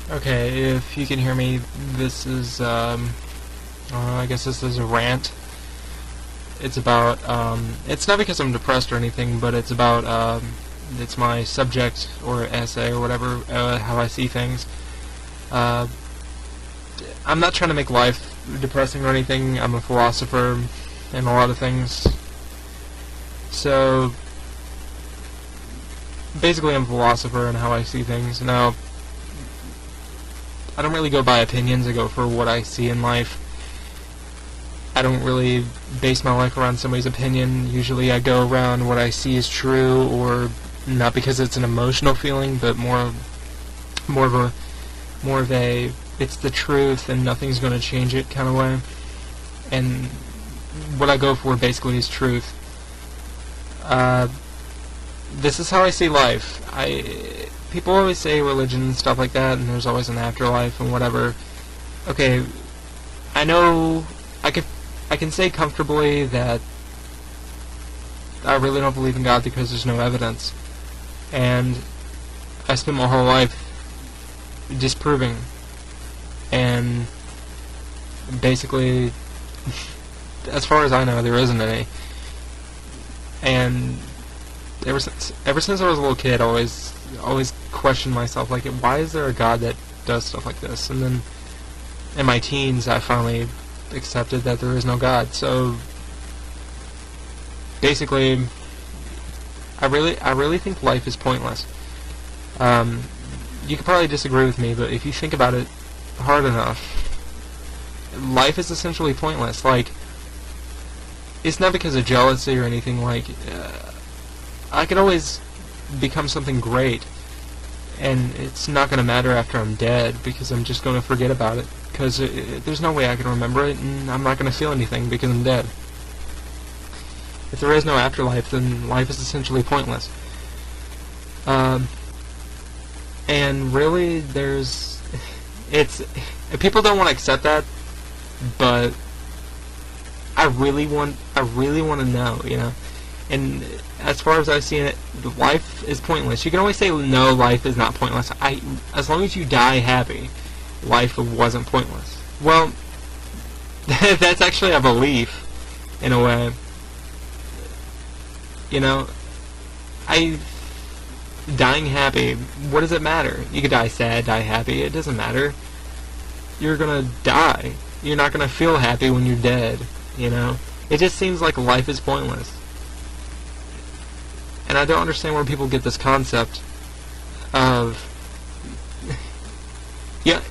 Okay, if you can hear me, this is, I guess this is a rant. It's about, it's not because I'm depressed or anything, but it's about, it's my subject or essay or whatever, how I see things. Uh, I'm not trying to make life depressing or anything. I'm a philosopher and a lot of things. So, basically I'm a philosopher and how I see things. Now, I don't really go by opinions, I go for what I see in life. I don't really base my life around somebody's opinion. Usually I go around what I see is true, or not because it's an emotional feeling, but more of a it's the truth and nothing's going to change it kind of way. And what I go for basically is truth. This is how I see life. People always say religion and stuff like that, and there's always an afterlife and whatever. Okay, I know I can say comfortably that I really don't believe in God because there's no evidence, and I spent my whole life disproving, and basically, as far as I know, there isn't any. And ever since I was a little kid, I always questioned myself, like, why is there a God that does stuff like this? And then in my teens, I finally accepted that there is no God. So basically, I really think life is pointless. You could probably disagree with me, but if you think about it hard enough, life is essentially pointless. Like, it's not because of jealousy or anything. Like, I could always become something great, and it's not going to matter after I'm dead, because I'm just going to forget about it, because there's no way I can remember it, and I'm not going to feel anything because I'm dead. If there is no afterlife, then life is essentially pointless. And really, people don't want to accept that, but I really want to know, you know. And as far as I've seen it, life is pointless. You can always say, no, life is not pointless. As long as you die happy, life wasn't pointless. Well, that's actually a belief, in a way. You know, dying happy, what does it matter? You could die sad, die happy, it doesn't matter. You're gonna die. You're not gonna feel happy when you're dead, you know? It just seems like life is pointless. And I don't understand where people get this concept of, yeah,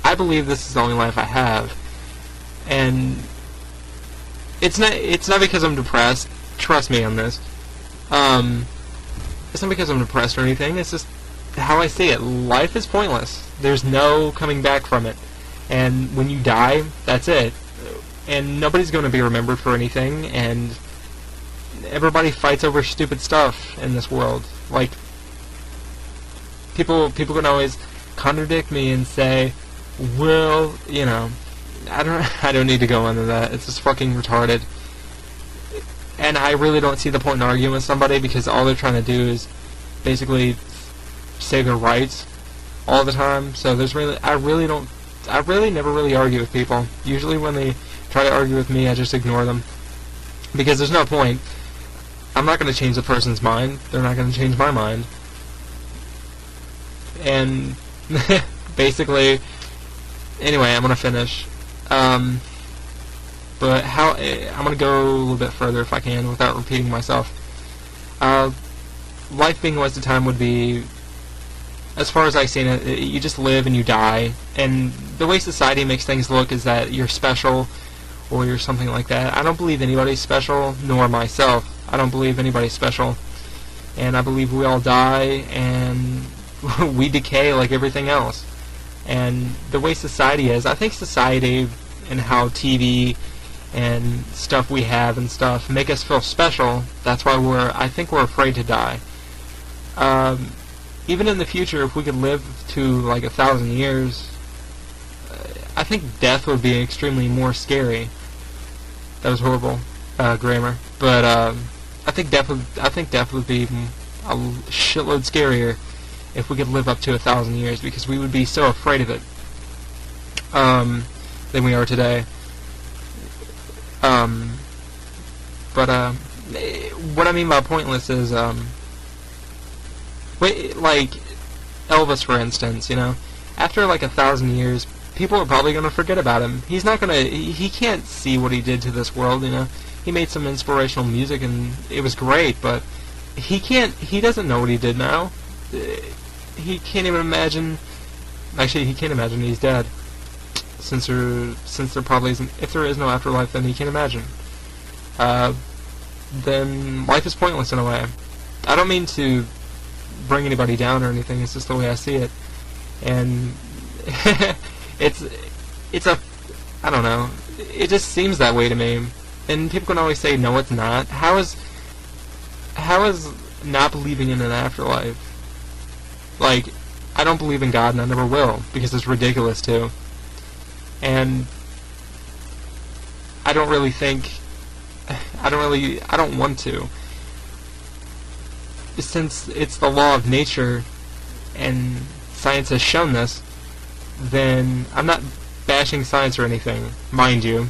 I believe this is the only life I have. And it's not because I'm depressed. Trust me on this. It's not because I'm depressed or anything. It's just how I see it. Life is pointless. There's no coming back from it. And when you die, that's it. And nobody's going to be remembered for anything. And everybody fights over stupid stuff in this world. Like, people can always contradict me and say, well, you know, I don't need to go into that. It's just fucking retarded. And I really don't see the point in arguing with somebody, because all they're trying to do is basically say their rights all the time. So I really never really argue with people. Usually when they try to argue with me, I just ignore them, because there's no point. I'm not going to change the person's mind. They're not going to change my mind. And basically, anyway, I'm going to finish. But I'm going to go a little bit further if I can without repeating myself. Life being a waste of time would be, as far as I've seen it, you just live and you die. And the way society makes things look is that you're special, or you're something like that. I don't believe anybody's special, nor myself. I don't believe anybody's special. And I believe we all die, and we decay like everything else. And the way society is, I think society and how TV and stuff we have and stuff make us feel special. That's why I think we're afraid to die. Even in the future, if we could live to like 1,000 years, I think death would be extremely more scary. That was horrible grammar, but I think death would be a shitload scarier. if we could live up to 1,000 years, because we would be so afraid of it than we are today. But what I mean by pointless is, like Elvis, for instance, after like 1,000 years, people are probably going to forget about him. He's not going to, he can't see what he did to this world, He made some inspirational music and it was great, but he doesn't know what he did now. He can't even imagine, actually he can't imagine he's dead. Since there probably isn't, if there is no afterlife, then he can't imagine. Then life is pointless in a way. I don't mean to bring anybody down or anything, it's just the way I see it. And it's I don't know, it just seems that way to me. And people can always say, no, it's not. How is not believing in an afterlife? Like, I don't believe in God and I never will, because it's ridiculous too. And I don't want to. Since it's the law of nature, and science has shown this, then I'm not bashing science or anything, mind you.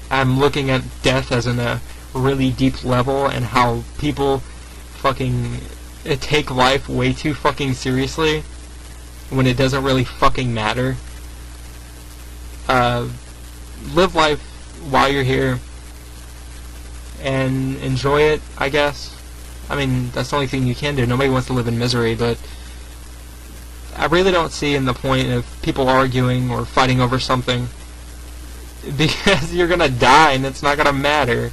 I'm looking at death as in a really deep level, and how people fucking take life way too fucking seriously when it doesn't really fucking matter. Live life while you're here and enjoy it, I guess. I mean, that's the only thing you can do. Nobody wants to live in misery, but I really don't see in the point of people arguing or fighting over something, because you're gonna die and it's not gonna matter,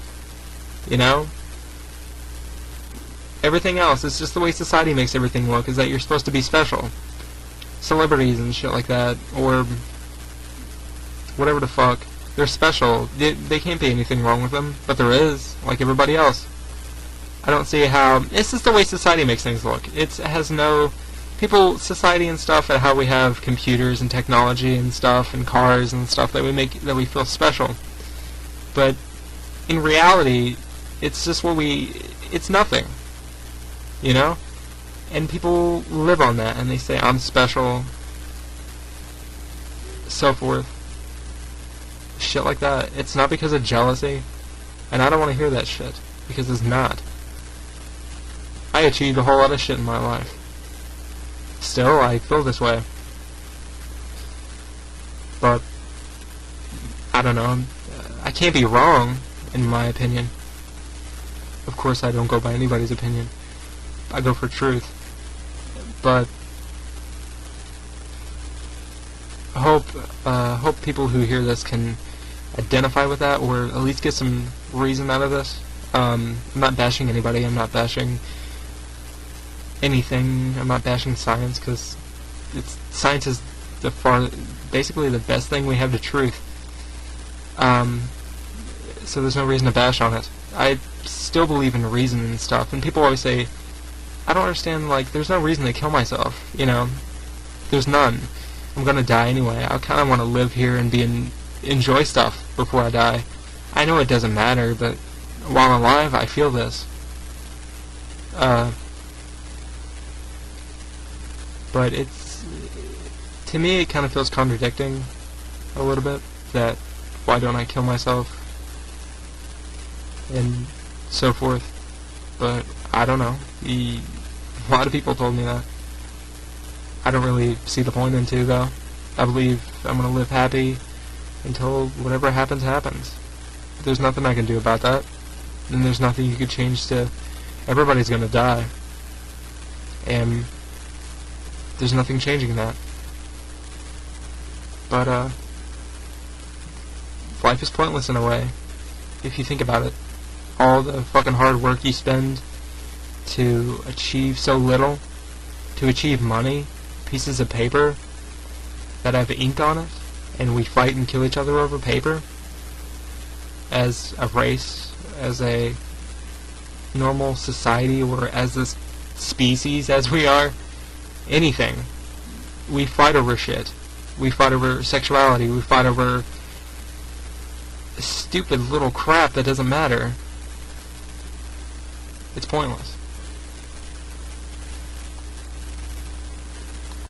Everything else, it's just the way society makes everything look, is that you're supposed to be special. Celebrities and shit like that, or whatever the fuck, they're special. They can't be anything wrong with them, but there is, like everybody else. I don't see how, it's just the way society makes things look. It has no, society and stuff, and how we have computers and technology and stuff, and cars and stuff that we feel special. But in reality, it's just it's nothing, And people live on that, and they say, I'm special, so forth. Shit like that. It's not because of jealousy, and I don't want to hear that shit, because it's not. I achieved a whole lot of shit in my life. Still, I feel this way. But, I don't know, I can't be wrong, in my opinion. Of course, I don't go by anybody's opinion. I go for truth. But, I hope people who hear this can identify with that, or at least get some reason out of this. I'm not bashing anybody, I'm not bashing anything, I'm not bashing science, because science is basically the best thing we have to truth. So there's no reason to bash on it. I still believe in reason and stuff, and people always say, I don't understand, like, there's no reason to kill myself, There's none. I'm gonna die anyway. I kinda wanna live here and enjoy stuff before I die. I know it doesn't matter, but while I'm alive, I feel this. But to me, it kind of feels contradicting a little bit, that why don't I kill myself and so forth. But I don't know. A lot of people told me that. I don't really see the point into, though. I believe I'm going to live happy until whatever happens, happens. There's nothing I can do about that. And there's nothing you could change to. Everybody's going to die. And there's nothing changing that. But, life is pointless in a way, if you think about it. All the fucking hard work you spend to achieve so little, to achieve money, pieces of paper that have ink on it, and we fight and kill each other over paper, as a race, as a normal society, or as a species, as we are, anything. We fight over shit. We fight over sexuality. We fight over stupid little crap that doesn't matter. It's pointless.